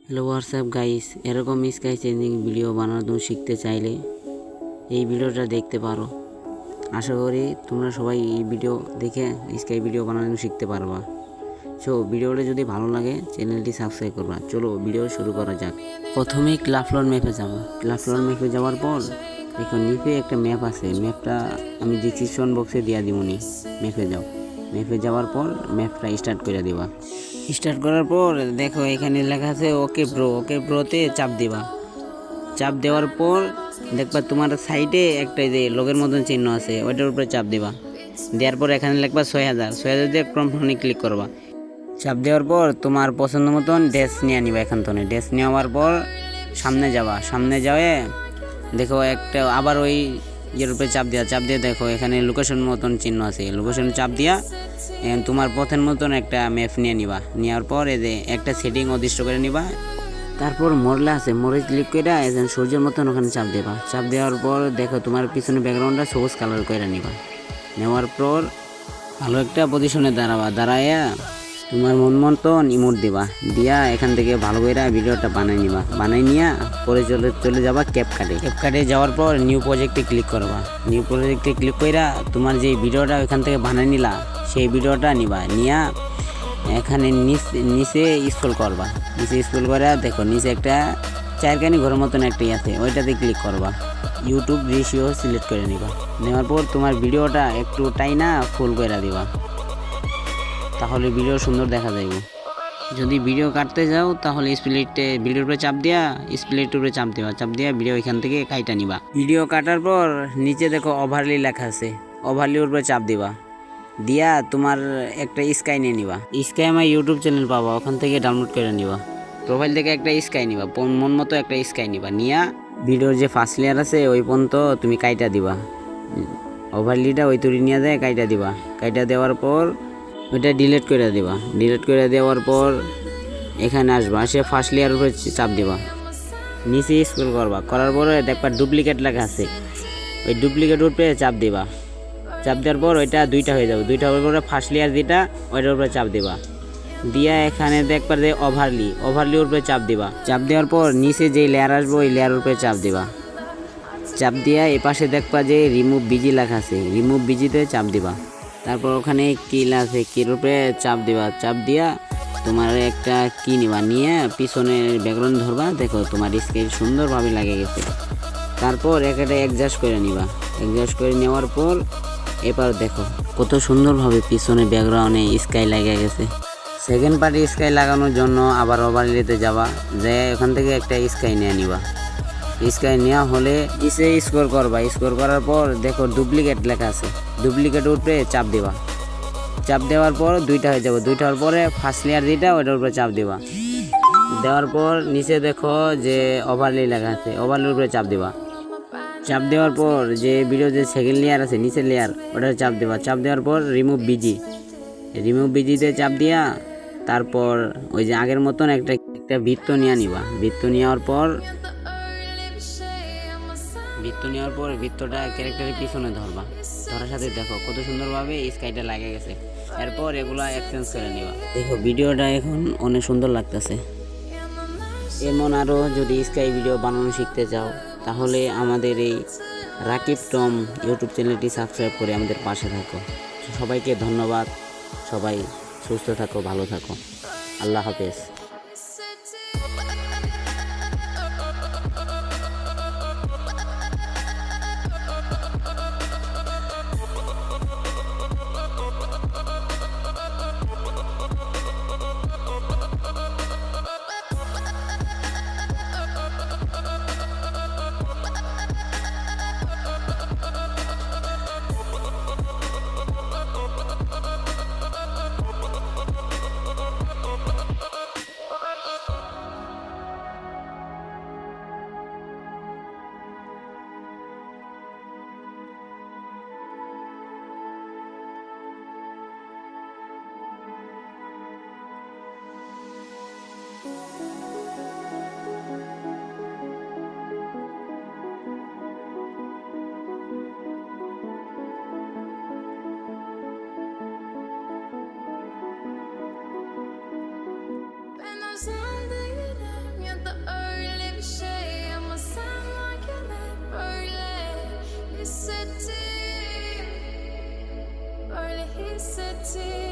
Hello WhatsApp guys, এরকম sky changing video বানানো শিখতে চাইলে এই ভিডিওটা দেখতে পারো। আশা করি তোমরা সবাই এই ভিডিও দেখে স্কাই ভিডিও বানানো শিখতে পারবা। সো ভিডিওটা যদি ভালো লাগে চ্যানেলটি সাবস্ক্রাইব করবা। চলো ভিডিও শুরু করা যাক। প্রথমেই ক্লাফলন ম্যাপে যাব। ক্লাফলন ম্যাপে যাওয়ার পর দেখো নিচে একটা ম্যাপ আছে, ম্যাপটা আমি ডিসক্রিপশন বক্সে দিয়ে দিবনি। ম্যাপে যাও, ম্যাপে যাওয়ার পর ম্যাপটা স্টার্ট করে দিবা। স্টার্ট করার পর দেখো এখানে লেখা আছে ওকে ব্রো। ওকে ব্রোতে চাপ দিবা। চাপ দেওয়ার পর দেখবা তোমার সাইডে একটা যে লগের মতন চিহ্ন আছে, ওইটার উপরে চাপ দিবা। দেওয়ার পর এখানে লিখবা 6000 দিয়ে কনফার্মে ক্লিক করবা। চাপ দেওয়ার পর তোমার পছন্দ মতন ড্রেস নিয়ে নিবা। এখান থেকে ড্রেস নেওয়ার পর সামনে যাবা। সামনে যাওয়ে দেখো একটা আবার ওই ইয়ের উপরে চাপ দিয়ে দেখো এখানে লোকেশন মতন চিহ্ন আছে, লোকেশন চাপ দিয়া তোমার পথের মতন একটা ম্যাপ নিয়ে নিবা। নেওয়ার পর এই যে একটা সেটিং অদৃশ্য করে নিবা। তারপর মোড়লা আছে, মোড়ে ক্লিক করে একজন সূর্যের মতন ওখানে চাপ দেবা। চাপ দেওয়ার পর দেখো তোমার পিছনে ব্যাকগ্রাউন্ডটা সবুজ কালার করে নিবা। নেওয়ার পর ভালো একটা পজিশনে দাঁড়াইয়া তোমার মন মতন ইমোট দিবা। দিয়া এখান থেকে ভালো করে ভিডিওটা বানাই নিবা। বানাই নিয়া পরে চলে যাবা ক্যাপকাটে যাওয়ার পর নিউ প্রজেক্টে ক্লিক করবা। নিউ প্রজেক্টে ক্লিক কইরা তোমার যে ভিডিওটা ওইখান থেকে বানাই নিলা সেই ভিডিওটা নিবা। নিয়া এখানে নিচে স্ক্রল করবা। নিচে স্ক্রল করে দেখো নিচে একটা চারকানি ঘরের মতন একটা আছে, ওইটাতে ক্লিক করবা। ইউটিউব রেশিও সিলেক্ট করে নিবা। নেওয়ার পর তোমার ভিডিওটা একটু টাইনা ফুল করে দিবা, তাহলে ভিডিও সুন্দর দেখা যাবে। যদি ভিডিও কাটতে যাও তাহলে স্প্লিটে ভিডিওর উপরে চাপ দিয়া স্প্লিটের উপরে চাপ দিবা। চাপ দিয়া ভিডিও এখান থেকে কাইটা নিবা। ভিডিও কাটার পর নিচে দেখো ওভারলি লেখা আছে, ওভারলির উপরে চাপ দিবা। দিয়া তোমার একটা স্কাই নিয়ে নিবা। স্কাই আমার ইউটিউব চ্যানেল পাবা, ওখান থেকে ডাউনলোড করে নিবা। প্রোফাইল থেকে একটা স্কাই নিবা, মন মতো একটা স্কাই নিবা। নিয়া ভিডিওর যে ফার্স্ট লেয়ার আছে ওই পর্যন্ত তুমি কাইটা দিবা। ওভারলিটা ওই তুলি নিয়ে যায় কাইটা দিবা। কাইটা দেওয়ার পর ওইটা ডিলিট করে দিবা। ডিলিট করে দেওয়ার পর এখানে আসবা, আসে ফার্স্ট লেয়ার উপরে চাপ দিবা। নিচে স্ক্রল করবা, করার পরে দেখবা ডুপ্লিকেট লেখা আছে, ওই ডুপ্লিকেট উপরে চাপ দিবা। চাপ দেওয়ার পর ওইটা দুইটা হয়ে যাবে। দুইটা হওয়ার পরে ফার্স্ট লেয়ার যেটা ওইটার উপরে চাপ দিবা। দিয়া এখানে দেখবা যে ওভারলির উপরে চাপ দিবা। চাপ দেওয়ার পর নিচে যেই লেয়ার আসবে ওই লেয়ার উপরে চাপ দিবা। চাপ দিয়া এপাশে দেখবা যে রিমুভ বিজি লেখা আছে, রিমুভ বিজিতে চাপ দিবা। তারপর ওখানে কিল আছে, কির উপরে চাপ দিবা। চাপ দিয়া তোমার একটা কি নিবা, নিয়ে পিছনের ব্যাকগ্রাউন্ড ধরবা। দেখো তোমার স্কেচ সুন্দরভাবে লাগে গেছে। তারপর একটা অ্যাডজাস্ট করে নিবা। অ্যাডজাস্ট করে নেওয়ার পর এবার দেখো কত সুন্দরভাবে পিছনে ব্যাকগ্রাউন্ডে স্কাই লাগে গেছে। সেকেন্ড পার্টি স্কাই লাগানোর জন্য আবার ওভারলেতে যাবা, যে ওখান থেকে একটা স্কাই নিয়ে নিবা। স্কাই নেওয়া হলে নিচে স্কোর করবা। স্কোর করার পর দেখো ডুপ্লিকেট লেখা আছে, ডুপ্লিকেট উপরে চাপ দিবা। চাপ দেওয়ার পর দুইটা হয়ে যাবে। দুইটা হওয়ার পরে ফার্স্ট লেয়ার যেটা ওইটার উপরে চাপ দিবা। দেওয়ার পর নিচে দেখো যে ওভারলি লেখা আছে, ওভারলির উপরে চাপ দিবা। চাপ দেওয়ার পর যে ভিডিও যে সেকেন্ড লেয়ার আছে নিচের লেয়ার ওটা চাপ দেবা। চাপ দেওয়ার পর রিমুভ বিজিতে চাপ দিয়া তারপর ওই যে আগের মতন একটা বৃত্ত নিয়ে নিবা। বৃত্ত নেওয়ার পর বৃত্তটা ক্যারেক্টারের পিছনে ধরবা। ধরার সাথে দেখো কত সুন্দরভাবে স্কাইটা লাগে গেছে। এরপর এগুলা এক্সচেঞ্জ করে নিবা। দেখো ভিডিওটা এখন অনেক সুন্দর লাগতেছে। এমন আরও যদি স্কাই ভিডিও বানানো শিখতে চাও তাহলে আমাদের এই রাকিব টম ইউটিউব চ্যানেলটি সাবস্ক্রাইব করে আমাদের পাশে থাকো। সবাইকে ধন্যবাদ। সবাই সুস্থ থাকো, ভালো থাকো। আল্লাহ হাফেজ। see